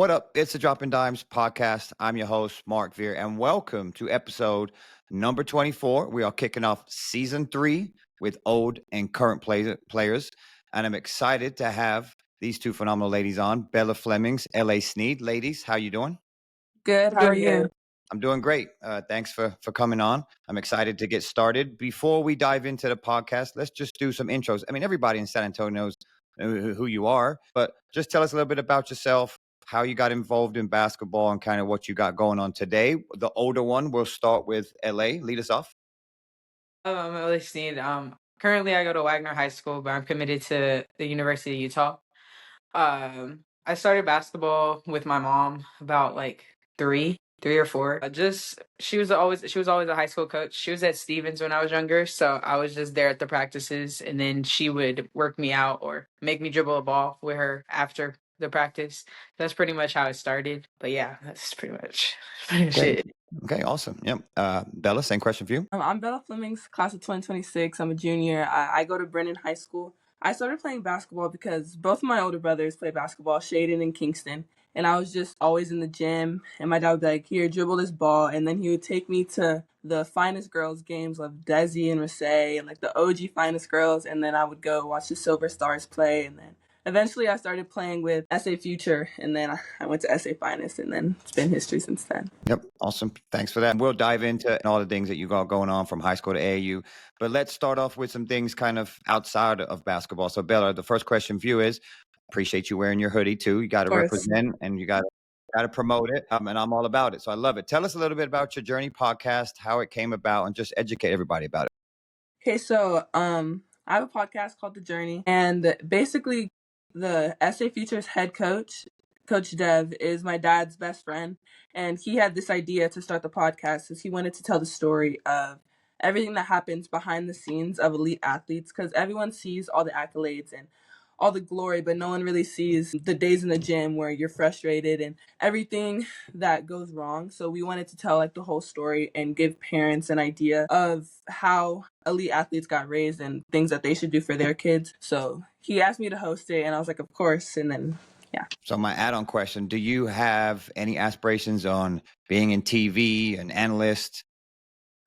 What up? It's the Dropping Dimes podcast. I'm your host, Mark Veer, and welcome to episode number 24. We are kicking off season 3 with old and current players. And I'm excited to have these two phenomenal ladies on, Bella Flemings, LA Sneed. Ladies, how you doing? Good. How are you? I'm doing great. Thanks for coming on. I'm excited to get started. Before we dive into the podcast, let's just do some intros. I mean, everybody in San Antonio knows who you are, but just tell us a little bit about yourself, how you got involved in basketball, and kind of what you got going on today. The older one, we'll start with LA. Lead us off. I'm really Sneed. Currently I go to Wagner High School, but I'm committed to the University of Utah. I started basketball with my mom about like three or four. Just she was always a high school coach. She was at Stevens when I was younger, so I was just there at the practices, and then she would work me out or make me dribble a ball with her after the practice. That's pretty much how it started. But yeah, that's pretty much Okay. it. Okay, awesome. Yep. Bella, same question for you. I'm Bella Flemings, class of 2026. I'm a junior. I go to Brennan High School. I started playing basketball because both of my older brothers play basketball, Shaden and Kingston. And I was just always in the gym. And my dad would be like, here, dribble this ball. And then he would take me to the finest girls games of Desi and Rasay and like the OG finest girls. And then I would go watch the Silver Stars play. And then eventually I started playing with SA Future, and then I went to SA Finest, and then it's been history since then. Yep. Awesome. Thanks for that. We'll dive into all the things that you got going on from high school to AAU. But let's start off with some things kind of outside of basketball. So, Bella, the first question for you is, appreciate you wearing your hoodie too. You got to represent and you got to promote it. And I'm all about it. So I love it. Tell us a little bit about your Journey podcast, how it came about, and just educate everybody about it. Okay, so I have a podcast called The Journey, and basically the SA Futures head coach, Coach Dev, is my dad's best friend, and he had this idea to start the podcast because he wanted to tell the story of everything that happens behind the scenes of elite athletes, because everyone sees all the accolades and all the glory, but no one really sees the days in the gym where you're frustrated and everything that goes wrong. So we wanted to tell like the whole story and give parents an idea of how elite athletes got raised and things that they should do for their kids. So he asked me to host it, and I was like, of course. And then yeah. So my add-on question, do you have any aspirations on being in TV, an analyst?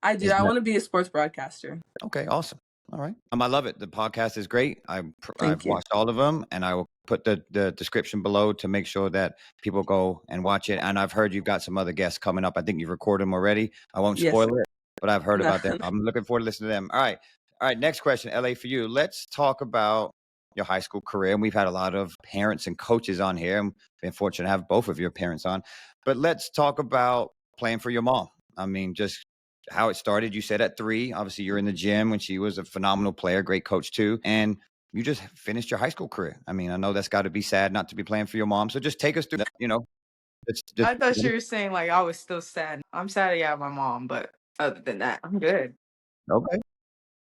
I do. I want to be a sports broadcaster. Okay, awesome. All right. I love it. The podcast is great. I've you. watched all of them, and I will put the description below to make sure that people go and watch it. And I've heard you've got some other guests coming up. I think you've recorded them already. I won't Yes, spoil sir. it, but I've heard about them. I'm looking forward to listening to them. All right. All right. Next question, LA, for you. Let's talk about your high school career. And we've had a lot of parents and coaches on here. I'm been fortunate to have both of your parents on. But let's talk about playing for your mom. I mean, just how it started. You said at 3, obviously you're in the gym when she was a phenomenal player, great coach too. And you just finished your high school career. I mean, I know that's got to be sad not to be playing for your mom. So just take us through that, I thought you were saying like I was still sad. I'm sad I got my mom, but other than that, I'm good. Okay.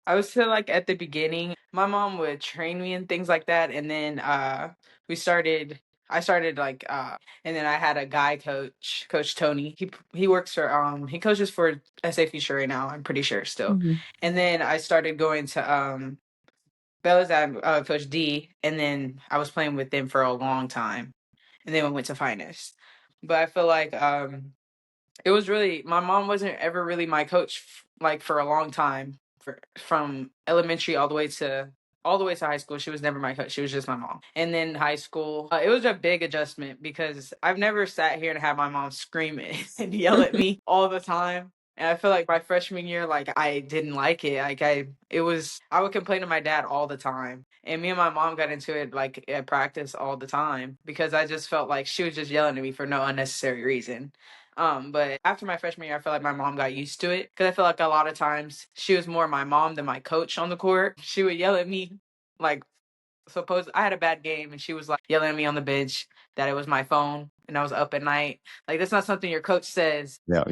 I was still like at the beginning. My mom would train me and things like that, and then I started like and then I had a guy coach, Coach Tony. He works for he coaches for SA Future right now, I'm pretty sure still. Mm-hmm. And then I started going to Bella's at Coach D, and then I was playing with them for a long time. And then we went to Finest. But I feel like it was really, my mom wasn't ever really my coach like for a long time, from elementary all the way to high school. She was never my coach. She was just my mom. And then high school, it was a big adjustment because I've never sat here and had my mom scream and yell at me all the time. And I feel like my freshman year, like I didn't like it. Like I would complain to my dad all the time. And me and my mom got into it like at practice all the time because I just felt like she was just yelling at me for no unnecessary reason. But after my freshman year, I feel like my mom got used to it because I feel like a lot of times she was more my mom than my coach on the court. She would yell at me, like, suppose I had a bad game and she was like yelling at me on the bench that it was my phone and I was up at night. Like, that's not something your coach says. Yeah.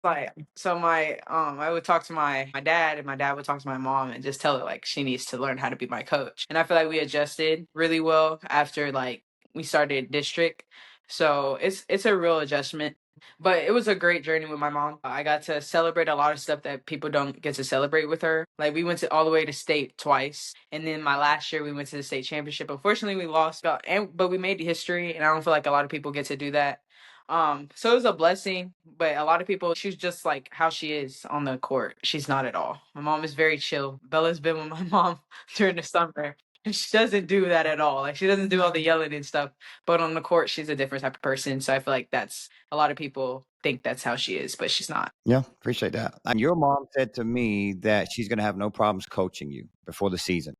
Like, so I would talk to my dad, and my dad would talk to my mom and just tell her like she needs to learn how to be my coach. And I feel like we adjusted really well after like we started district. So it's a real adjustment. But it was a great journey with my mom. I got to celebrate a lot of stuff that people don't get to celebrate with her. Like we went to all the way to state twice, and then my last year we went to the state championship. Unfortunately, we lost, but we made history, and I don't feel like a lot of people get to do that. So it was a blessing, but a lot of people, she's just like how she is on the court. She's not at all. My mom is very chill. Bella's been with my mom during the summer. And she doesn't do that at all. Like she doesn't do all the yelling and stuff. But on the court, she's a different type of person. So I feel like that's a lot of people think that's how she is, but she's not. Yeah, appreciate that. Your mom said to me that she's going to have no problems coaching you before the season.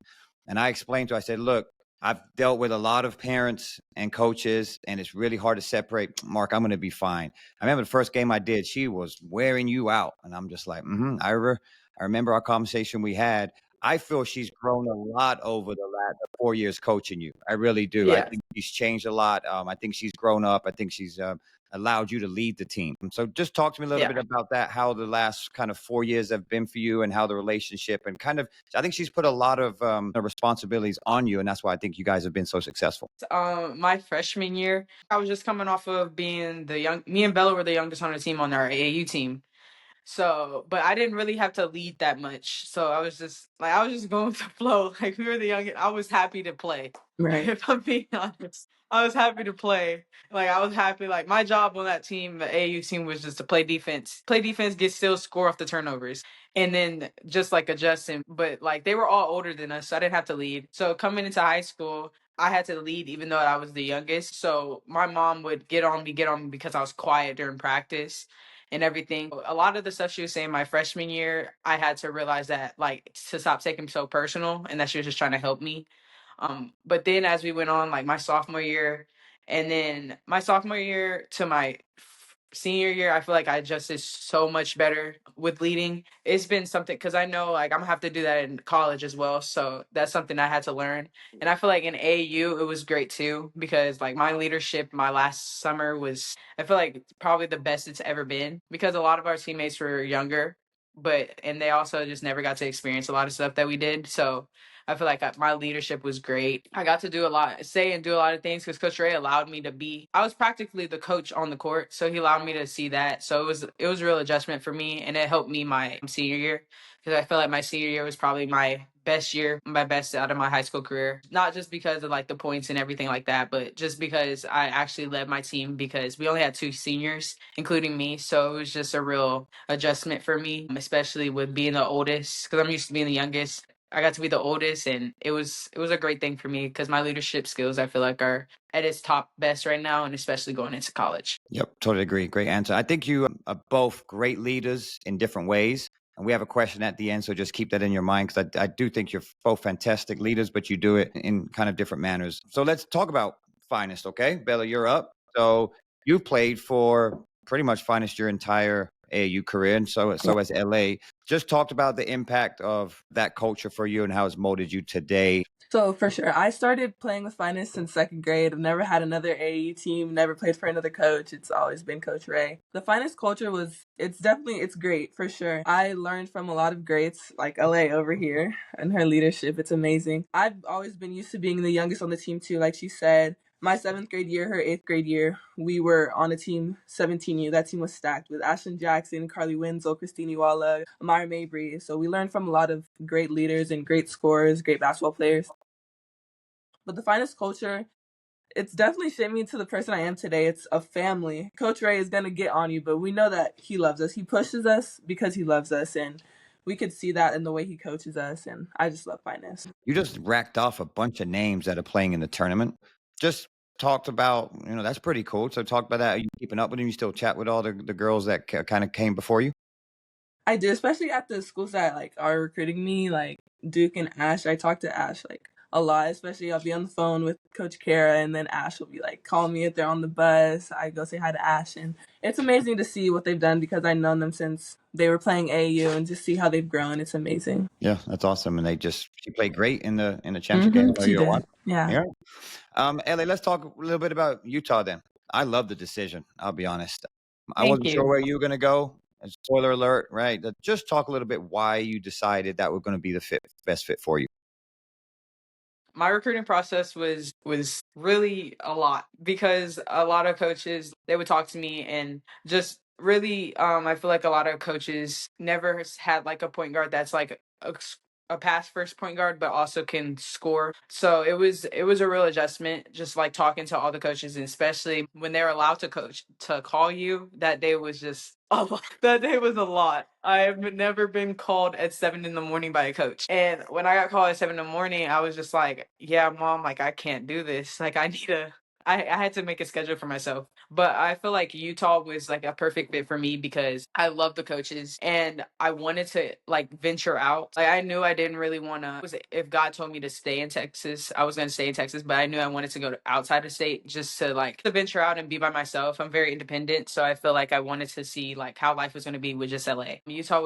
And I explained to her, I said, look, I've dealt with a lot of parents and coaches, and it's really hard to separate. Mark, I'm going to be fine. I remember the first game I did, she was wearing you out. And I'm just like, I remember our conversation we had. I feel she's grown a lot over the last 4 years coaching you. I really do. I Yeah. think she's changed a lot. I think she's grown up. I think she's allowed you to lead the team. So just talk to me a little Yeah. bit about that, how the last kind of 4 years have been for you and how the relationship and kind of, I think she's put a lot of responsibilities on you. And that's why I think you guys have been so successful. My freshman year, I was just coming off of being me and Bella were the youngest on the team on our AAU team. So, but I didn't really have to lead that much. So I was just going with the flow. Like we were the youngest. I was happy to play. Right. If I'm being honest, I was happy to play. Like I was happy. Like my job on that team, the AAU team, was just to play defense. Play defense, get still, score off the turnovers, and then just like adjusting. But like they were all older than us, so I didn't have to lead. So coming into high school, I had to lead even though I was the youngest. So my mom would get on me because I was quiet during practice and everything. A lot of the stuff she was saying my freshman year, I had to realize that like to stop taking so personal and that she was just trying to help me. But then as we went on, like my sophomore year, and then my sophomore year to my senior year, I feel like I adjusted so much better with leading. It's been something because I know like I'm gonna have to do that in college as well. So that's something I had to learn. And I feel like in AAU it was great too because like my leadership my last summer was I feel like probably the best it's ever been because a lot of our teammates were younger, and they also just never got to experience a lot of stuff that we did. So I feel like my leadership was great. I got to do a lot, say and do a lot of things because Coach Ray allowed me to be. I was practically the coach on the court, so he allowed me to see that. So it was a real adjustment for me, and it helped me my senior year because I feel like my senior year was probably my best year, my best out of my high school career. Not just because of like the points and everything like that, but just because I actually led my team because we only had 2 seniors, including me. So it was just a real adjustment for me, especially with being the oldest because I'm used to being the youngest. I got to be the oldest, and it was a great thing for me because my leadership skills I feel like are at its top best right now, and especially going into college. Yep, totally agree. Great answer. I think you are both great leaders in different ways. And we have a question at the end, so just keep that in your mind because I do think you're both fantastic leaders, but you do it in kind of different manners. So let's talk about Finest, okay? Bella, you're up. So you've played for pretty much Finest your entire AAU career, and so has LA. Just talked about the impact of that culture for you and how it's molded you today. So for sure, I started playing with Finest in 2nd grade. I've never had another AAU team, never played for another coach. It's always been Coach Ray. The Finest culture it's great for sure. I learned from a lot of greats like LA over here and her leadership. It's amazing. I've always been used to being the youngest on the team too, like she said. My 7th grade year, her 8th grade year, we were on a team 17U. That team was stacked with Ashlyn Jackson, Carly Winslow, Christine Iwala, Amara Mabry. So we learned from a lot of great leaders and great scorers, great basketball players. But the Finest culture, it's definitely shaped me into the person I am today. It's a family. Coach Ray is going to get on you, but we know that he loves us. He pushes us because he loves us, and we could see that in the way he coaches us, and I just love Finest. You just racked off a bunch of names that are playing in the tournament. Just talked about, that's pretty cool. So talk about that. Are you keeping up with them? You still chat with all the girls that kind of came before you? I do, especially at the schools that like are recruiting me, like Duke and Ash. I talk to Ash like a lot, especially I'll be on the phone with Coach Kara, and then Ash will be like calling me if they're on the bus. I go say hi to Ash, and it's amazing to see what they've done because I've known them since they were playing AAU, and just see how they've grown. It's amazing. Yeah, that's awesome. And she played great in the championship game. She did. Yeah. LA, let's talk a little bit about Utah then. I love the decision. I'll be honest. I Thank wasn't you. sure where you were going to go. Spoiler alert, right? Just talk a little bit why you decided that was going to be the best fit for you. My recruiting process was really a lot because a lot of coaches, they would talk to me and just really I feel like a lot of coaches never had like a point guard that's like a pass first point guard but also can score. So it was a real adjustment just like talking to all the coaches, and especially when they're allowed to coach to call you. That day was just a lot. That day was a lot. I have never been called at 7 in the morning by a coach. And when I got called at 7 in the morning, I was just like, yeah, mom, like I can't do this. Like I had to make a schedule for myself. But I feel like Utah was like a perfect fit for me because I love the coaches and I wanted to like venture out. Like I knew I didn't really want to, if God told me to stay in Texas, I was going to stay in Texas, but I knew I wanted to go to outside of state just to like to venture out and be by myself. I'm very independent. So I feel like I wanted to see like how life was going to be with just LA. Utah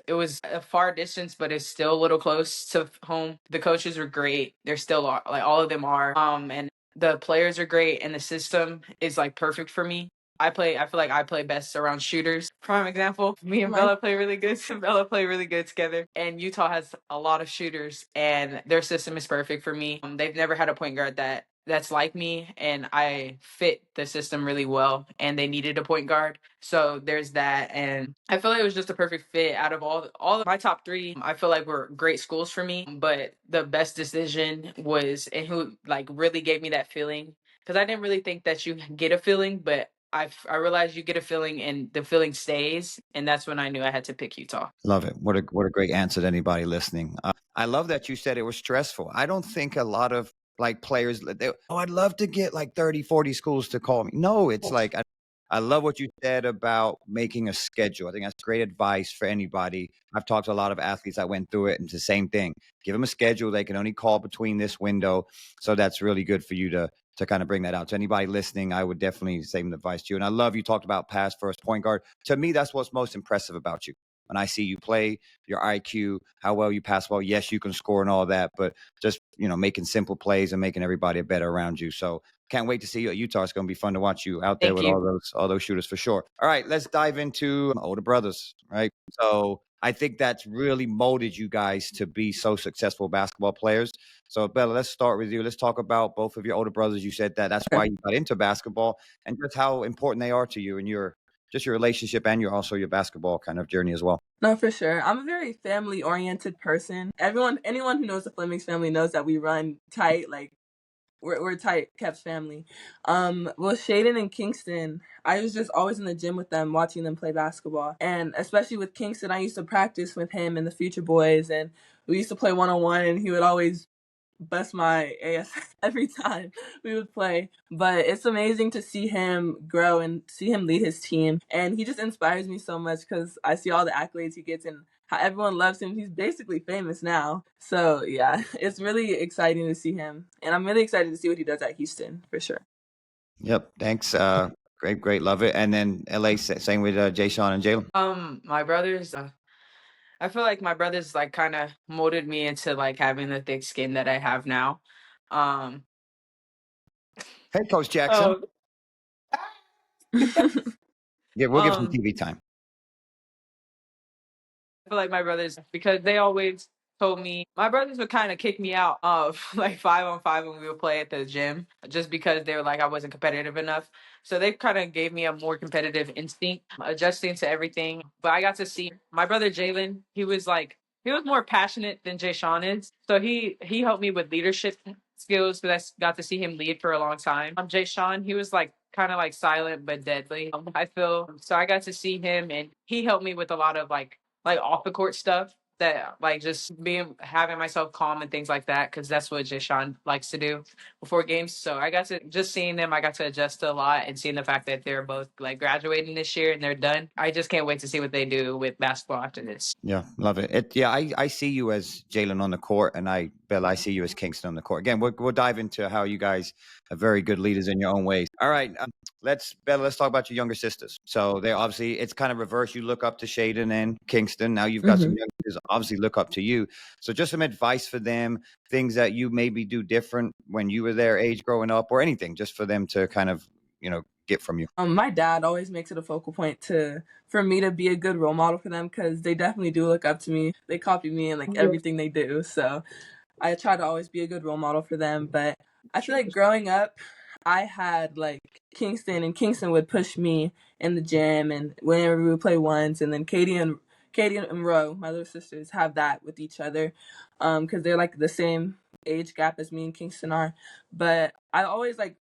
it was a far distance, but it's still a little close to home. The coaches were great. They're still like all of them are. And the players are great and the system is like perfect for me. I feel like I play best around shooters. Prime example, me and Bella play really good. Bella play really good together. And Utah has a lot of shooters and their system is perfect for me. They've never had a point guard that's like me, and I fit the system really well, and they needed a point guard. So there's that, and I feel like it was just a perfect fit. Out of all of my top three, I feel like were great schools for me, but the best decision was, and who like really gave me that feeling, because I didn't really think that you get a feeling, but I realized you get a feeling and the feeling stays, and that's when I knew I had to pick Utah. Love it. What a great answer to anybody listening. I love that you said it was stressful. I don't think a lot of like players, I'd love to get like 30, 40 schools to call me. No, it's like, I love what you said about making a schedule. I think that's great advice for anybody. I've talked to a lot of athletes that went through it, and it's the same thing. Give them a schedule. They can only call between this window. So that's really good for you to kind of bring that out. To anybody listening, I would definitely say advice to you. And I love you talked about pass first point guard. To me, that's what's most impressive about you. When I see you play, your IQ, how well you pass ball. Yes, you can score and all that, but just, making simple plays and making everybody better around you. So can't wait to see you at Utah. It's going to be fun to watch you out there with all those shooters for sure. All right, let's dive into older brothers, right? So I think that's really molded you guys to be so successful basketball players. So Bella, let's start with you. Let's talk about both of your older brothers. You said that's why you got into basketball, and just how important they are to you and your relationship and also your basketball kind of journey as well. No, for sure. I'm a very family-oriented person. Anyone who knows the Flemings family knows that we run tight. Like we're tight kept family. Well, Shaden and Kingston, I was just always in the gym with them, watching them play basketball. And especially with Kingston, I used to practice with him and the Future Boys, and we used to play one-on-one, and he would always bust my ass every time we would play. But it's amazing to see him grow and see him lead his team. And he just inspires me so much because I see all the accolades he gets and how everyone loves him. He's basically famous now. So yeah, it's really exciting to see him. And I'm really excited to see what he does at Houston for sure. Yep. Thanks. Great. Love it. And then LA, same with Jay Sean and Jalen. My brothers, I feel like my brothers like kind of molded me into like having the thick skin that I have now. Hey, Coach Jackson. Yeah, we'll give some TV time. I feel like my brothers, because they always told me, my brothers would kind of kick me out of like 5-on-5 when we would play at the gym, just because they were like I wasn't competitive enough. So they kind of gave me a more competitive instinct, adjusting to everything. But I got to see my brother Jalen. He was more passionate than Jay Sean is. So he helped me with leadership skills, because I got to see him lead for a long time. Jay Sean, he was like kind of like silent but deadly. I feel so I got to see him, and he helped me with a lot of like off the court stuff, that like just having myself calm and things like that, because that's what Jishan likes to do before games. So I got to just seeing them, I got to adjust a lot, and seeing the fact that they're both like graduating this year and they're done. I just can't wait to see what they do with basketball after this. Yeah, love it. I see you as Jalen on the court, and Bill, I see you as Kingston on the court. Again, we'll dive into how you guys are very good leaders in your own ways. All right, let's talk about your younger sisters. So they obviously, it's kind of reverse. You look up to Shaden and Kingston. Now you've got some young sisters obviously look up to you. So just some advice for them, things that you maybe do different when you were their age growing up, or anything just for them to kind of, get from you. My dad always makes it a focal point for me to be a good role model for them, because they definitely do look up to me. They copy me in like everything they do. So I try to always be a good role model for them. But I feel like growing up, I had like Kingston, and Kingston would push me in the gym, and whenever we would play once, and then Katie and Ro, my little sisters, have that with each other, because they're like the same age gap as me and Kingston are. But I always like,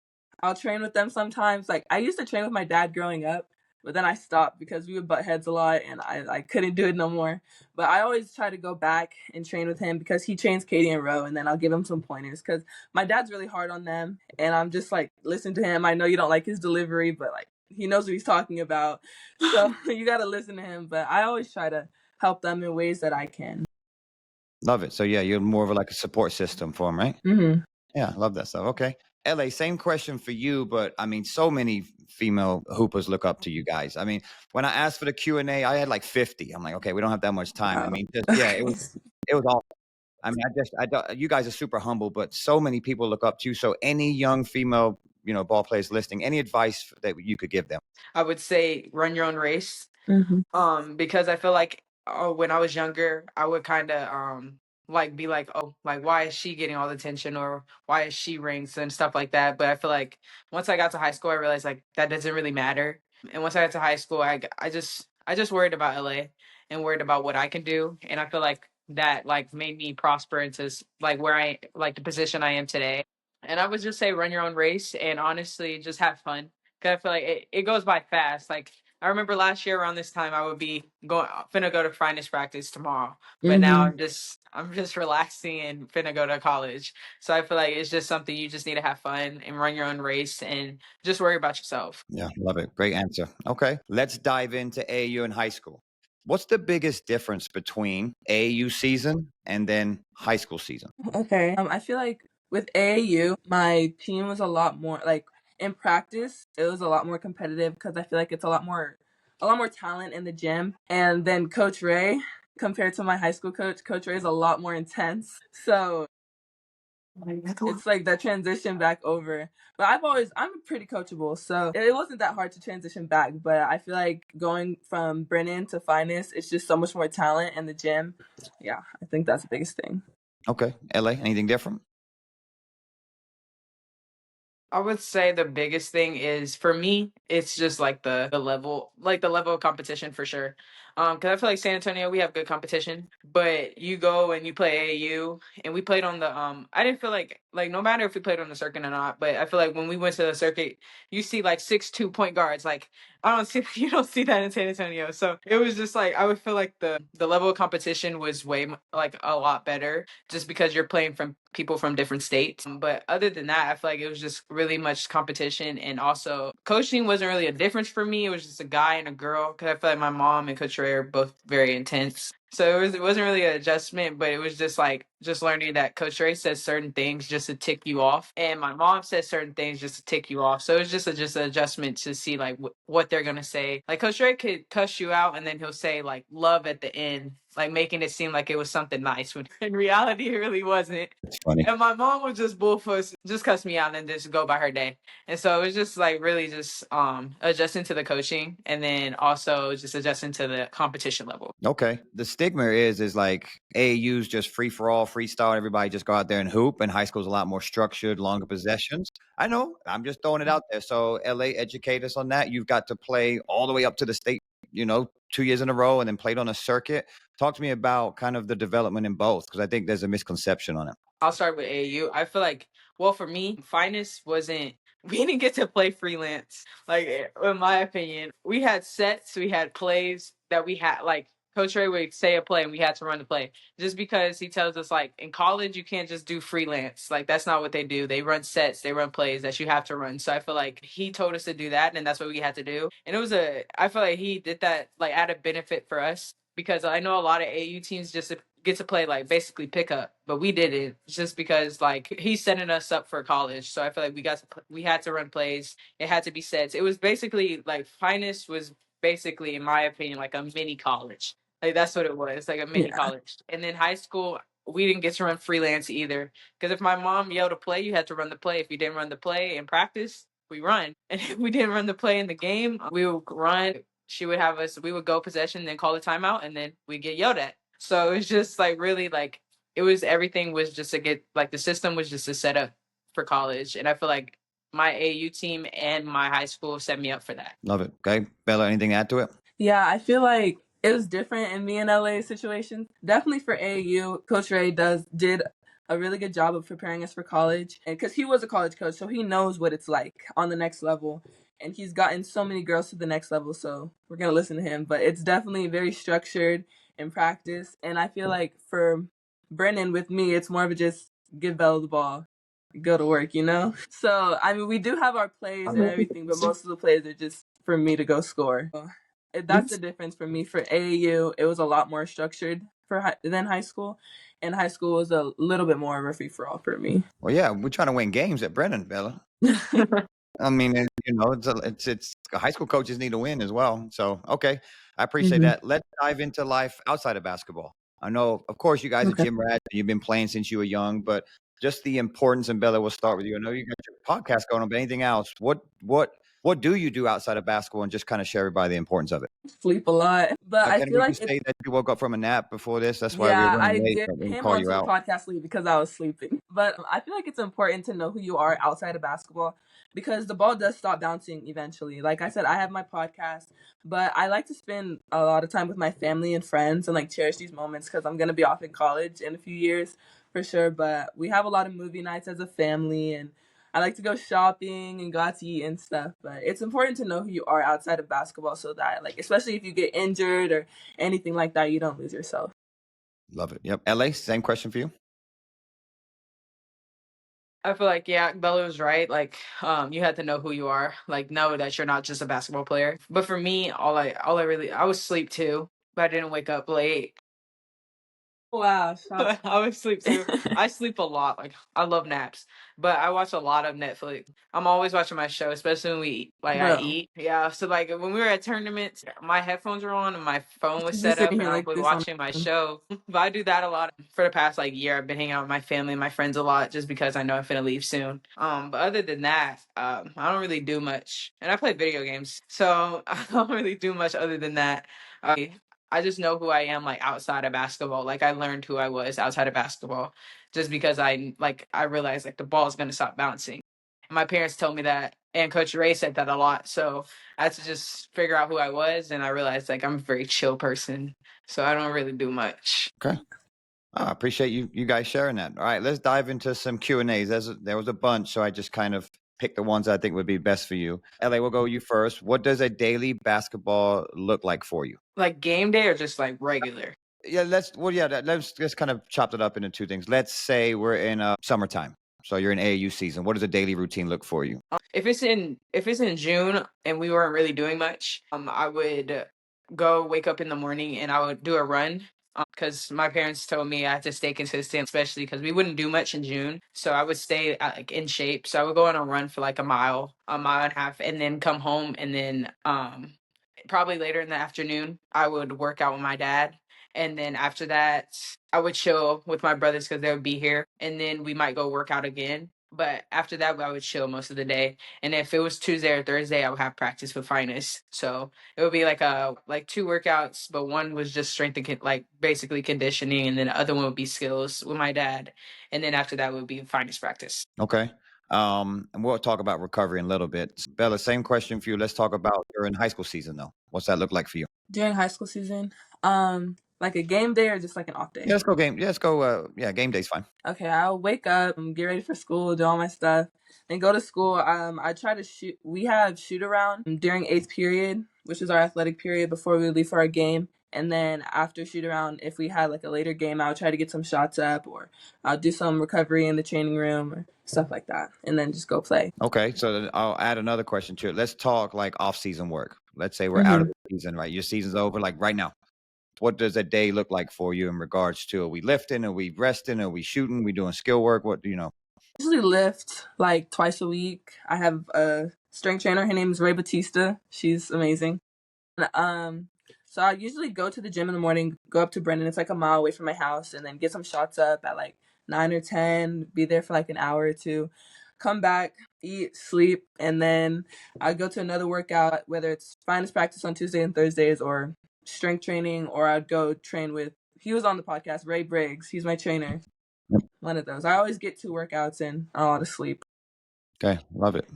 I'll train with them sometimes. Like I used to train with my dad growing up, but then I stopped because we would butt heads a lot, and I couldn't do it no more. But I always try to go back and train with him because he trains Katie and Ro, and then I'll give him some pointers because my dad's really hard on them, and I'm just like, listen to him. I know you don't like his delivery, but like he knows what he's talking about, so you got to listen to him. But I always try to help them in ways that I can. Love it. So yeah, you're more of like a support system for them, right? Mm-hmm. Yeah, I love that stuff. Okay. LA, same question for you, but I mean, so many female hoopers look up to you guys. I mean, when I asked for the Q&A, I had like 50. I'm like, okay, we don't have that much time. I Wow. mean, just, yeah, it was awesome. I mean, I don't, you guys are super humble, but so many people look up to you. So any young female, ball players listening, any advice that you could give them? I would say run your own race. Mm-hmm. Because I feel like when I was younger, I would kind of like be like, oh, like why is she getting all the attention or why is she ranked and stuff like that. But I feel like once I got to high school, I realized like that doesn't really matter. And once I got to high school, I just worried about LA and worried about what I can do, and I feel like that like made me prosper into like where I like the position I am today. And I would just say run your own race and honestly just have fun. Cause I feel like it goes by fast. Like I remember last year around this time I would be finna go to finance practice tomorrow. But now I'm just relaxing and finna go to college. So I feel like it's just something you just need to have fun and run your own race and just worry about yourself. Yeah, love it. Great answer. Okay. Let's dive into AAU in high school. What's the biggest difference between AAU season and then high school season? Okay. I feel like with AAU, my team was a lot more like in practice. It was a lot more competitive because I feel like it's a lot more talent in the gym. And then Coach Ray, compared to my high school coach, Coach Ray is a lot more intense. So it's like that transition back over. But I'm pretty coachable, so it wasn't that hard to transition back. But I feel like going from Brennan to Finest, it's just so much more talent in the gym. Yeah, I think that's the biggest thing. Okay. LA, anything different? I would say the biggest thing is for me, it's just like the level of competition for sure. Because I feel like San Antonio, we have good competition, but you go and you play AAU, and we played on the I didn't feel like no matter if we played on the circuit or not, but I feel like when we went to the circuit, you see like 6'2" point guards. Like I don't see you don't see that in San Antonio. So it was just like I would feel like the level of competition was like a lot better just because you're playing from people from different states. But other than that, I feel like it was just really much competition. And also, coaching wasn't really a difference for me. It was just a guy and a girl because I feel like my mom and Coach Ray are both very intense. So it wasn't really an adjustment, but it was just like just learning that Coach Ray says certain things just to tick you off, and my mom says certain things just to tick you off. So it's just an adjustment to see like what they're gonna say. Like Coach Ray could cuss you out, and then he'll say like love at the end, like making it seem like it was something nice when in reality it really wasn't. It's funny. And my mom would just bullfuss, just cuss me out and just go by her day. And so it was just like really just adjusting to the coaching and then also just adjusting to the competition level. Okay. The stigma is like AAU's just free for all, freestyle. Everybody just go out there and hoop. And high school's a lot more structured, longer possessions. I know. I'm just throwing it out there. So LA, educate us on that. You've got to play all the way up to the state, 2 years in a row and then played on a circuit. Talk to me about kind of the development in both, because I think there's a misconception on it. I'll start with AAU. I feel like, well, for me, finest wasn't. We didn't get to play freelance. Like, in my opinion, we had sets, we had plays that we had. Like, Coach Ray would say a play, and we had to run the play. Just because he tells us, like, in college, you can't just do freelance. Like, that's not what they do. They run sets, they run plays that you have to run. So I feel like he told us to do that, and that's what we had to do. And I feel like he did that, like, at a benefit for us because I know a lot of AU teams just get to play like basically pickup, but we did it just because like he's setting us up for college. So I feel like we had to run plays. It had to be sets. It was basically like finest was basically, in my opinion, like a mini college. Like that's what it was, like a mini Yeah. college. And then high school, we didn't get to run freelance either because if my mom yelled to play, you had to run the play. If you didn't run the play in practice, we run. And if we didn't run the play in the game, we would run. She would have us. We would go possession, then call a timeout, and then we get yelled at. So it's just like really like everything was just to get like the system was just to set up for college, and I feel like my AAU team and my high school set me up for that. Love it. Okay, Bella, anything to add to it? Yeah, I feel like it was different in me and LA situation. Definitely for AAU, Coach Ray did a really good job of preparing us for college, and because he was a college coach, so he knows what it's like on the next level, and he's gotten so many girls to the next level. So we're gonna listen to him, but it's definitely very structured in practice, and I feel like for Brennan with me, it's more of a just give Bella the ball, go to work, you know? So, I mean, we do have our plays and everything, but most of the plays are just for me to go score. That's the difference for me. For AAU, it was a lot more structured than high school, and high school was a little bit more of a free-for-all for me. Well, yeah, we're trying to win games at Brennan, Bella. I mean, it's high school coaches need to win as well. So, okay, I appreciate that. Let's dive into life outside of basketball. I know, of course, you guys are gym rats and you've been playing since you were young, but just the importance, and Bella, we'll start with you. I know you got your podcast going on, but anything else? What do you do outside of basketball, and just kind of share everybody the importance of it? Sleep a lot, but I Again, feel would you like say that you woke up from a nap before this? That's why we yeah, were I running late, did but we came call you onto the out. podcast late because I was sleeping. But I feel like it's important to know who you are outside of basketball because the ball does stop bouncing eventually. Like I said, I have my podcast, but I like to spend a lot of time with my family and friends and like cherish these moments because I'm gonna be off in college in a few years for sure. But we have a lot of movie nights as a family, and I like to go shopping and go out to eat and stuff. But it's important to know who you are outside of basketball so that, like, especially if you get injured or anything like that, you don't lose yourself. Love it. Yep. LA, same question for you. I feel like yeah, Bella was right. Like, you had to know who you are. Like, know that you're not just a basketball player. But for me, I was asleep too, but I didn't wake up late. Wow, I would sleep too. I sleep a lot. Like I love naps, but I watch a lot of Netflix. I'm always watching my show, especially when we eat. Like I bro. eat. Yeah. So like when we were at tournaments, my headphones were on and my phone was Just set sitting up, here and I like was this on. watching my show. But I do that a lot for the past like year. I've been hanging out with my family and my friends a lot, just because I know I'm finna leave soon. But other than that, I don't really do much, and I play video games, so I don't really do much other than that. I just know who I am like outside of basketball. Like I learned who I was outside of basketball just because I realized like the ball is gonna stop bouncing. And my parents told me that, and Coach Ray said that a lot. So I had to just figure out who I was, and I realized like I'm a very chill person, so I don't really do much. Okay. I appreciate you guys sharing that. All right, let's dive into some Q&As. There was a bunch, so I just kind of picked the ones I think would be best for you. LA, we'll go you first. What does a daily basketball look like for you? Like game day or just like regular? Yeah, let's just kind of chop it up into two things. Let's say we're in summertime. So you're in AAU season. What does a daily routine look for you? If it's in June and we weren't really doing much, I would go wake up in the morning and I would do a run. Because my parents told me I had to stay consistent, especially because we wouldn't do much in June. So I would stay like in shape. So I would go on a run for like a mile and a half, and then come home, and then probably later in the afternoon I would work out with my dad. And then after that, I would chill with my brothers because they would be here. And then we might go work out again. But after that, I would chill most of the day. And if it was Tuesday or Thursday, I would have practice with finest. So it would be like two workouts, but one was just strength and like basically conditioning, and then the other one would be skills with my dad. And then after that would be finest practice. Okay. And we'll talk about recovery in a little bit. Bella, same question for you. Let's talk about during high school season though. What's that look like for you? During high school season, like a game day or just like an off day? Yeah, let's go game. Yeah, let's go. Yeah, game day's fine. Okay, I'll wake up, get ready for school, do all my stuff, then go to school. I try to shoot. We have shoot around during eighth period, which is our athletic period before we leave for our game. And then after shoot around, if we had like a later game, I'll try to get some shots up, or I'll do some recovery in the training room or stuff like that, and then just go play. Okay, so then I'll add another question to it. Let's talk like off-season work. Let's say we're out of the season, right? Your season's over, like right now. What does a day look like for you in regards to, are we lifting? Are we resting? Are we shooting? We doing skill work? What do you know? Usually lift like twice a week. I have a strength trainer. Her name is Ray Batista. She's amazing. So I usually go to the gym in the morning, go up to Brendan. It's like a mile away from my house, and then get some shots up at like 9 or 10, be there for like an hour or two, come back, eat, sleep, and then I go to another workout, whether it's finance practice on Tuesday and Thursdays or strength training, or I'd go train with he was on the podcast, Ray Briggs. He's my trainer. Yep. One of those. I always get 2 workouts in, a lot of sleep. Okay, love it.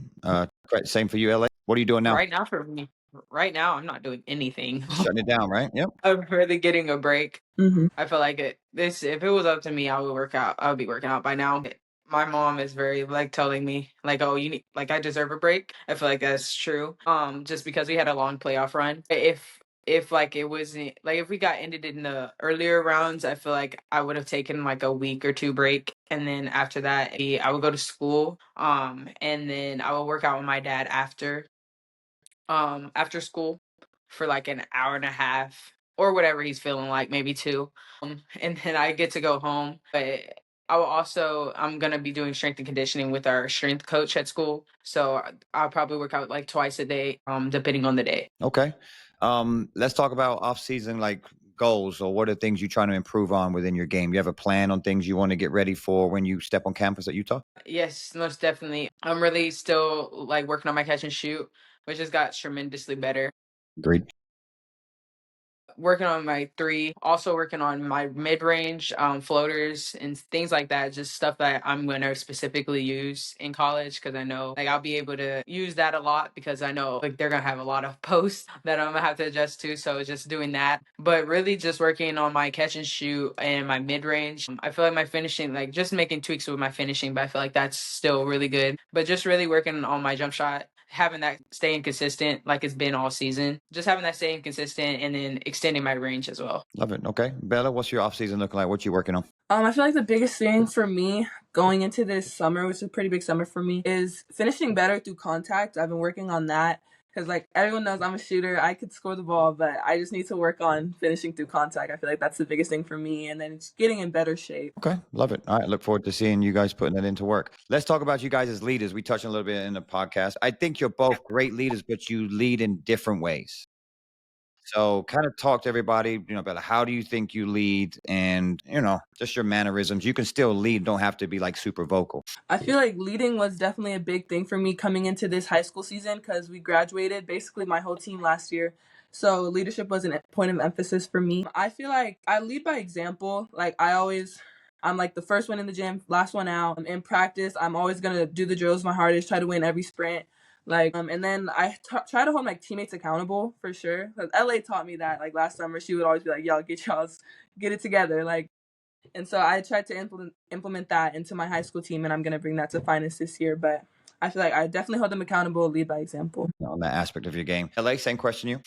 Great. Same for you, LA. What are you doing now? Right now for me, right now I'm not doing anything. Shutting it down, right? Yep. I'm really getting a break. Mm-hmm. I feel like if it was up to me, I would work out. I would be working out by now. My mom is very like telling me like, oh, you need like I deserve a break. I feel like that's true. Just because we had a long playoff run. If like it wasn't like if we got ended in the earlier rounds, I feel like I would have taken like a week or 2 break, and then after that, I would go to school. And then I would work out with my dad after school for like an hour and a half or whatever he's feeling like, maybe 2. And then I get to go home. But I'm gonna be doing strength and conditioning with our strength coach at school. So I'll probably work out like twice a day, depending on the day. Okay. Let's talk about off-season like goals, or what are things you're trying to improve on within your game? You have a plan on things you want to get ready for when you step on campus at Utah? Yes, most definitely. I'm really still like working on my catch and shoot, which has got tremendously better. Agreed. Working on my 3, also working on my mid-range floaters and things like that, just stuff that I'm going to specifically use in college, because I know like I'll be able to use that a lot, because I know like they're going to have a lot of posts that I'm going to have to adjust to. So just doing that, but really just working on my catch and shoot and my mid-range. I feel like my finishing, like just making tweaks with my finishing, but I feel like that's still really good. But just really working on my jump shot, having that staying consistent like it's been all season, just having that staying consistent, and then extending my range as well. Love it. Okay. Bella, what's your off-season looking like? What you working on? I feel like the biggest thing for me going into this summer, which is a pretty big summer for me, is finishing better through contact. I've been working on that because, like, everyone knows I'm a shooter. I could score the ball, but I just need to work on finishing through contact. I feel like that's the biggest thing for me, and then it's getting in better shape. Okay. Love it. All right. Look forward to seeing you guys putting that into work. Let's talk about you guys as leaders. We touched on a little bit in the podcast. I think you're both great leaders, but you lead in different ways. So kind of talk to everybody, about how do you think you lead, and, just your mannerisms. You can still lead, don't have to be like super vocal. I feel like leading was definitely a big thing for me coming into this high school season because we graduated basically my whole team last year. So leadership was a point of emphasis for me. I feel like I lead by example. Like I'm like the first one in the gym, last one out. In practice, I'm always going to do the drills my hardest, try to win every sprint. And then I try to hold my teammates accountable for sure. Cause LA taught me that. Like last summer, she would always be like, "Y'all get it together." And so I tried to implement that into my high school team, and I'm gonna bring that to finest this year. But I feel like I definitely hold them accountable, lead by example. On that aspect of your game. LA, same question to you.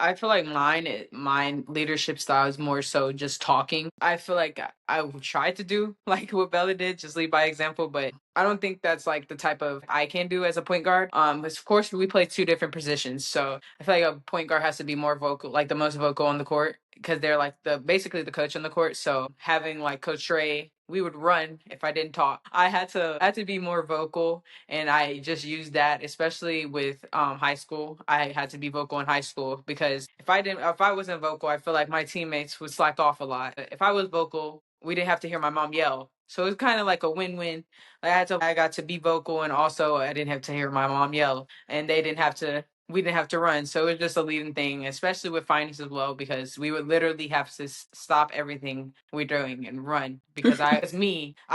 I feel like mine leadership style is more so just talking. I feel like I would try to do like what Bella did, just lead by example, but I don't think that's like the type of I can do as a point guard. Of course we play 2 different positions, so I feel like a point guard has to be more vocal, like the most vocal on the court, because they're like basically the coach on the court. So having like Coach Trey, we would run if I didn't talk. I had to be more vocal, and I just used that, especially with high school. I had to be vocal in high school, because if I wasn't vocal, I feel like my teammates would slack off a lot. If I was vocal, we didn't have to hear my mom yell. So it's kind of like a win-win. I got to be vocal, and also I didn't have to hear my mom yell, and we didn't have to run. So it was just a leading thing, especially with finance as well, because we would literally have to stop everything we're doing and run, because I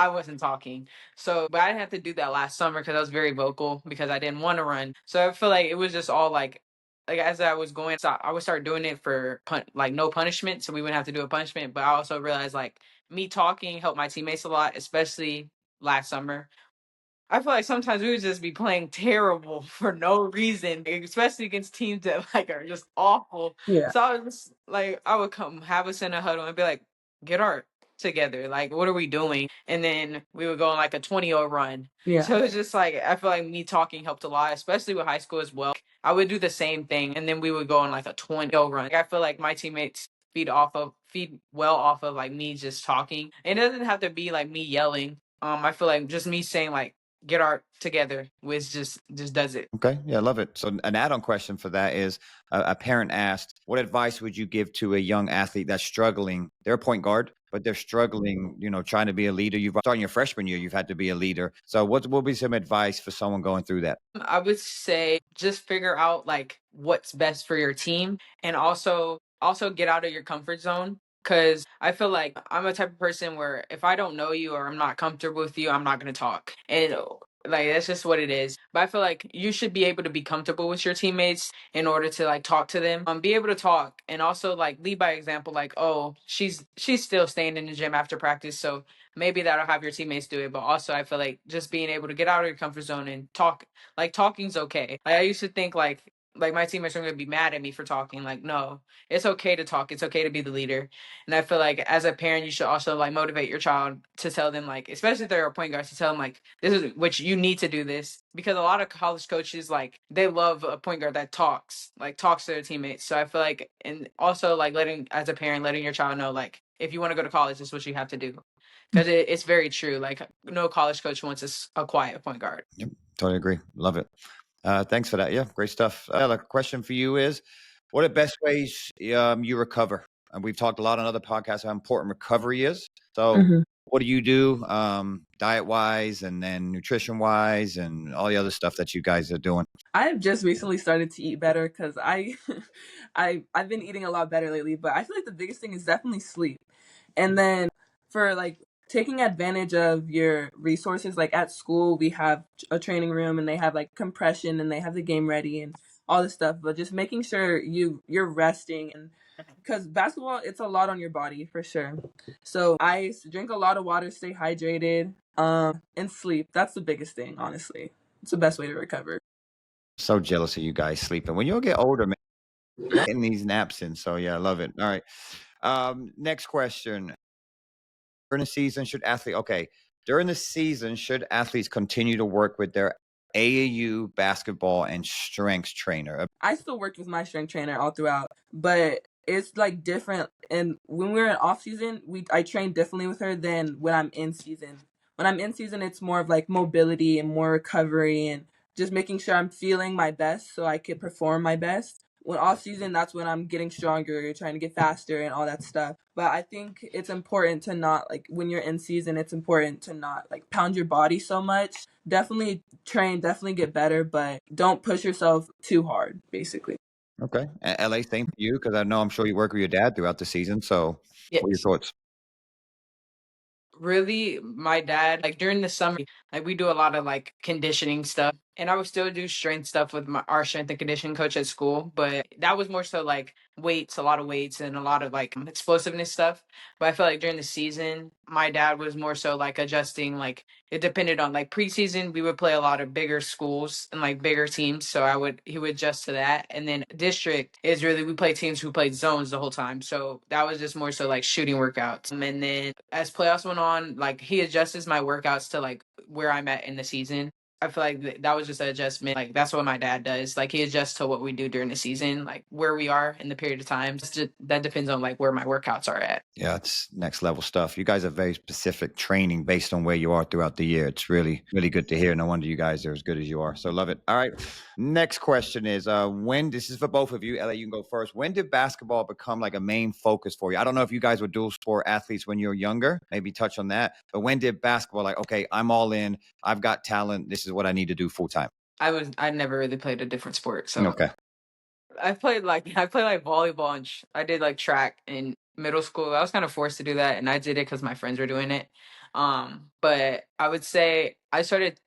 wasn't talking. So, but I didn't have to do that last summer because I was very vocal, because I didn't want to run. So I feel like it was just all like as I was going, so I would start doing it for like no punishment. So we wouldn't have to do a punishment. But I also realized like me talking helped my teammates a lot, especially last summer. I feel like sometimes we would just be playing terrible for no reason, especially against teams that like are just awful. Yeah. So I was just like, I would come have us in a huddle and be like, get our together. Like, what are we doing? And then we would go on like a 20-0 run. Yeah. So it's just like, I feel like me talking helped a lot, especially with high school as well. I would do the same thing, and then we would go on like a 20-0 run. Like, I feel like my teammates feed well off of like me just talking. It doesn't have to be like me yelling. I feel like just me saying like, get art together, which just does it. Okay. Yeah, I love it. So an add-on question for that is a parent asked, what advice would you give to a young athlete that's struggling? They're a point guard, but they're struggling, trying to be a leader. You've starting your freshman year, you've had to be a leader. So what will be some advice for someone going through that? I would say just figure out like what's best for your team, and also also get out of your comfort zone. Cause I feel like I'm a type of person where if I don't know you or I'm not comfortable with you, I'm not gonna talk. And like that's just what it is. But I feel like you should be able to be comfortable with your teammates in order to like talk to them. Be able to talk and also like lead by example, like, oh, she's still staying in the gym after practice. So maybe that'll have your teammates do it. But also I feel like just being able to get out of your comfort zone and talk, like talking's okay. Like I used to think like my teammates are gonna be mad at me for talking. Like, no, it's okay to talk. It's okay to be the leader. And I feel like as a parent, you should also like motivate your child to tell them like, especially if they're a point guard, to tell them like, this is which you need to do this because a lot of college coaches like they love a point guard that talks to their teammates. So I feel like, and also like letting as a parent letting your child know like if you want to go to college, this is what you have to do because it's very true. Like no college coach wants a quiet point guard. Yep, totally agree. Love it. Thanks for that. Yeah, great stuff. Like a question for you is, what are the best ways you recover? And we've talked a lot on other podcasts how important recovery is. So what do you do diet wise and then nutrition wise and all the other stuff that you guys are doing? I have just recently started to eat better because I've been eating a lot better lately, but I feel like the biggest thing is definitely sleep. And then for like taking advantage of your resources, like at school we have a training room and they have like compression and they have the game ready and all this stuff, but just making sure you're resting, and because basketball, it's a lot on your body for sure. So ice, drink a lot of water, stay hydrated, and sleep. That's the biggest thing, honestly. It's the best way to recover. So jealous of you guys sleeping. When you'll get older, man, getting these naps in. So yeah, I love it. All right. Next question. During the season, during the season, should athletes continue to work with their AAU basketball and strength trainer? I still worked with my strength trainer all throughout, but it's like different. And when we're in off season, I train differently with her than when I'm in season. When I'm in season, it's more of like mobility and more recovery and just making sure I'm feeling my best so I could perform my best. When off season, that's when I'm getting stronger, trying to get faster and all that stuff. But I think it's important to not like when you're in season, it's important to not like pound your body so much. Definitely train, definitely get better, but don't push yourself too hard, basically. Okay. LA, same for you, because I know I'm sure you work with your dad throughout the season. So what are your thoughts? Really, my dad, like during the summer, like we do a lot of like conditioning stuff. And I would still do strength stuff with our strength and conditioning coach at school. But that was more so like weights, a lot of weights and a lot of like explosiveness stuff. But I feel like during the season, my dad was more so like adjusting, like it depended on like preseason, we would play a lot of bigger schools and like bigger teams. So he would adjust to that. And then district is really, we play teams who played zones the whole time. So that was just more so like shooting workouts. And then as playoffs went on, like he adjusts my workouts to like where I'm at in the season. I feel like that was just an adjustment. Like that's what my dad does. Like he adjusts to what we do during the season, like where we are in the period of time. That depends on like where my workouts are at. Yeah, it's next level stuff. You guys have very specific training based on where you are throughout the year. It's really, really good to hear. No wonder you guys are as good as you are. So love it. All right. Next question is this is for both of you. Ellie, you can go first. When did basketball become like a main focus for you? I don't know if you guys were dual sport athletes when you were younger. Maybe touch on that. But when did basketball like, okay, I'm all in. I've got talent. This is what I need to do full time. I never really played a different sport. So okay. I played like volleyball and I did like track in middle school. I was kind of forced to do that, and I did it because my friends were doing it. But I would say I started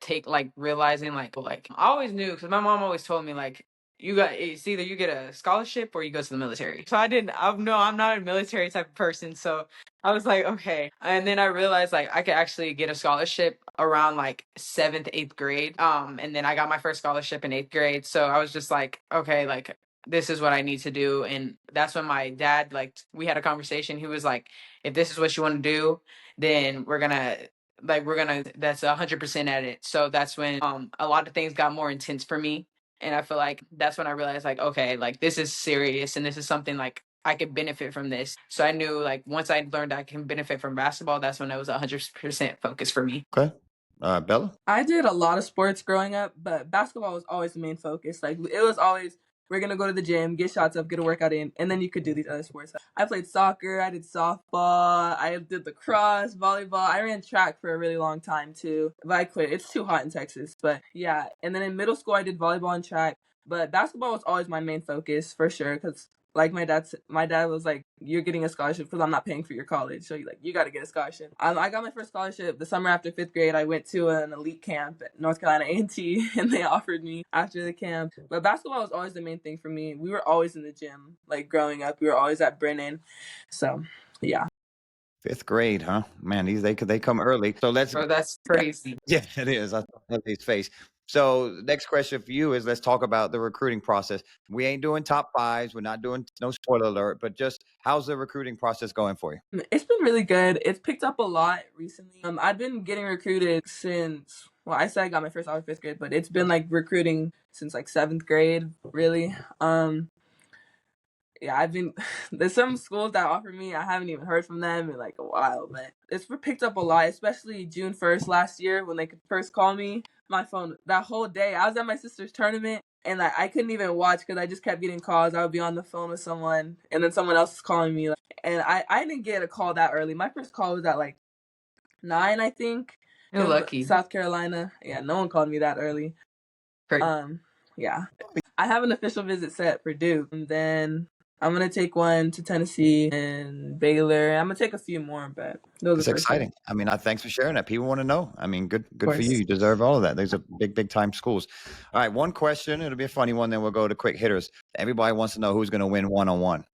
realizing like I always knew because my mom always told me like it's either you get a scholarship or you go to the military. So I'm not a military type of person. So I was like, okay. And then I realized like I could actually get a scholarship around like 7th, 8th grade. And then I got my first scholarship in 8th grade. So I was just like, okay, like this is what I need to do. And that's when my dad, like, we had a conversation. He was like, if this is what you want to do, then that's 100% at it. So that's when a lot of things got more intense for me. And I feel like that's when I realized like, okay, like this is serious and this is something like I could benefit from this. So I knew like once I learned I can benefit from basketball, that's when it was 100% focus for me. Okay. Bella? I did a lot of sports growing up, but basketball was always the main focus. Like it was always, we're going to go to the gym, get shots up, get a workout in, and then you could do these other sports. I played soccer, I did softball, I did lacrosse, volleyball. I ran track for a really long time too, but I quit. It's too hot in Texas. But yeah, and then in middle school, I did volleyball and track, but basketball was always my main focus for sure because Like my dad was like, "You're getting a scholarship because I'm not paying for your college, so you got to get a scholarship." I got my first scholarship the summer after 5th grade. I went to an elite camp at North Carolina A&T, and they offered me after the camp. But basketball was always the main thing for me. We were always in the gym, like growing up. We were always at Brennan, so yeah. 5th grade, huh? Man, they come early. So let's. Bro, that's crazy. Yeah, it is. I saw his face. So next question for you is, let's talk about the recruiting process. We ain't doing top fives. We're not doing no spoiler alert, but just how's the recruiting process going for you? It's been really good. It's picked up a lot recently. I've been getting recruited since, well, I said I got my first offer 5th grade, but it's been like recruiting since like 7th grade, really. Yeah, there's some schools that offer me, I haven't even heard from them in like a while, but it's picked up a lot, especially June 1st last year when they could first call me. My phone, that whole day, I was at my sister's tournament and like, I couldn't even watch because I just kept getting calls. I would be on the phone with someone and then someone else is calling me. And I didn't get a call that early. My first call was at like 9, I think. You're lucky. South Carolina. Yeah, no one called me that early. Great. Yeah. I have an official visit set for Duke, and then I'm going to take one to Tennessee and Baylor. I'm going to take a few more, but those It's are exciting. I mean, thanks for sharing that. People want to know. I mean, good for course. you. You deserve all of that. Those are big time schools. All right, one question. It'll be a funny one, then we'll go to quick hitters. Everybody wants to know who's going to win one-on-one.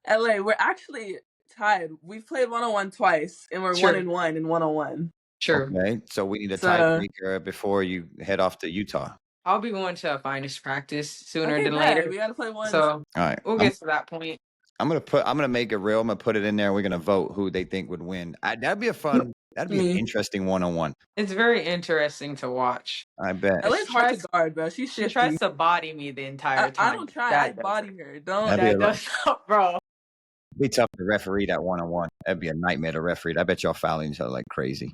LA, we're actually tied. We've played one-on-one twice, and we're Sure. 1-1 in one-on-one. Sure. Okay, so we need a tiebreaker before you head off to Utah. I'll be going to a finest practice sooner than bet. later. We got to play one. So All right, we'll get to that point. I'm gonna make it real. I'm gonna put it in there. We're gonna vote who they think would win. That'd be an interesting one-on-one. It's very interesting to watch. I bet. LA's hard to guard, bro. She tries to body me the entire time. I don't try. I body her. Bro. It'd be tough to referee that one-on-one. That'd be a nightmare to referee. I bet y'all fouling each other like crazy.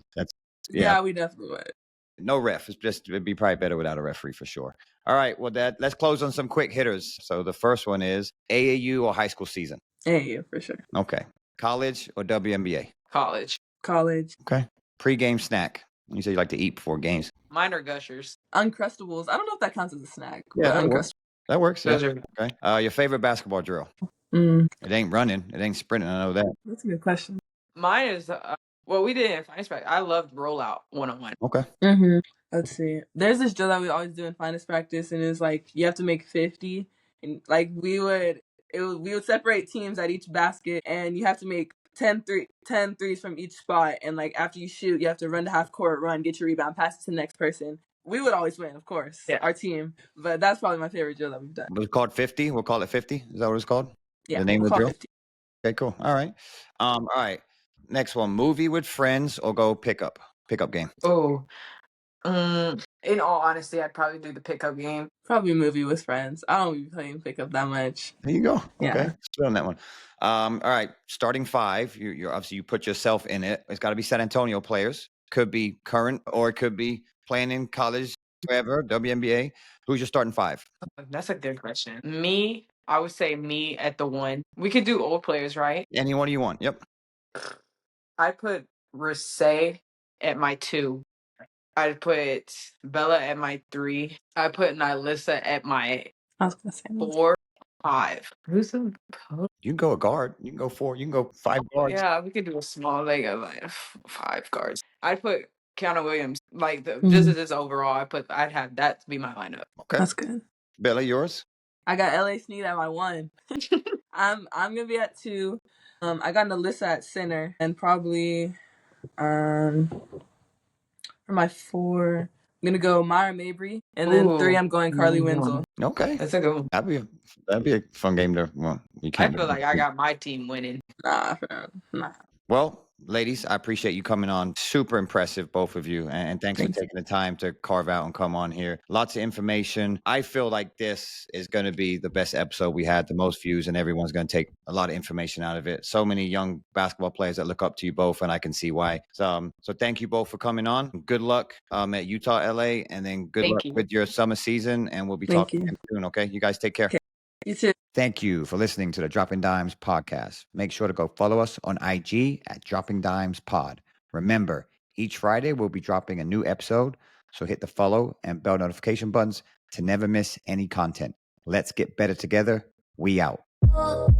Yeah, we definitely would. No ref. It'd be probably better without a referee for sure. All right. Well, let's close on some quick hitters. So the first one is AAU or high school season? AAU for sure. Okay. College or WNBA? College. Okay. Pre-game snack. You say you like to eat before games. Mine are Gushers. Uncrustables. I don't know if that counts as a snack. Yeah, that works. Those are okay. Your favorite basketball drill? It ain't running. It ain't sprinting. I know that. That's a good question. Mine is what we did in finest practice. I loved rollout one-on-one. Okay. Let's see. There's this drill that we always do in finest practice, and it's like you have to make 50, and like we would separate teams at each basket, and you have to make 10 threes from each spot, and like after you shoot, you have to run to half court, get your rebound, pass it to the next person. We would always win, of course, our team. But that's probably my favorite drill that we've done. It was called 50. We'll call it 50. Is that what it's called? Yeah. The name of the drill? 50. Okay, cool. All right. All right. Next one, movie with friends or go pickup game? Oh, in all honesty, I'd probably do the pickup game. Probably a movie with friends. I don't be playing pickup that much. There you go. Yeah. Okay. Still on that one. All right. Starting five. You're obviously, you put yourself in it. It's got to be San Antonio players. Could be current or it could be playing in college, wherever, WNBA. Who's your starting five? That's a good question. I would say me at the 1. We could do old players, right? Anyone you want. Yep. I'd put Rasay at my 2. I'd put Bella at my 3. I'd put Nylissa at my 4, 5. Who's the You can go a guard. You can go 4. You can go 5 guards. Yeah, we could do a small leg of like 5 guards. I'd put Kiana Williams, like just as overall. I'd have that to be my lineup. Okay. That's good. Bella, yours? I got LA Sneed at my 1. I'm gonna be at 2. I got Nylissa at center, and probably for my 4, I'm gonna go Myra Mabry, and then 3 I'm going Carly Wenzel. Okay, that's a good one. That'd be a fun game to. Well, you can't. I feel like I got my team winning. Nah. Well, ladies, I appreciate you coming on. Super impressive, both of you. And thanks for taking the time to carve out and come on here. Lots of information. I feel like this is going to be the best episode we had, the most views, and everyone's going to take a lot of information out of it. So many young basketball players that look up to you both, and I can see why. So thank you both for coming on. Good luck at Utah, LA, and then good luck with your summer season. And we'll be talking soon, okay? You guys take care. Okay. You too. Thank you for listening to the Dropping Dimes podcast. Make sure to go follow us on IG at Dropping Dimes Pod. Remember, each Friday we'll be dropping a new episode, so hit the follow and bell notification buttons to never miss any content. Let's get better together. We out. Oh,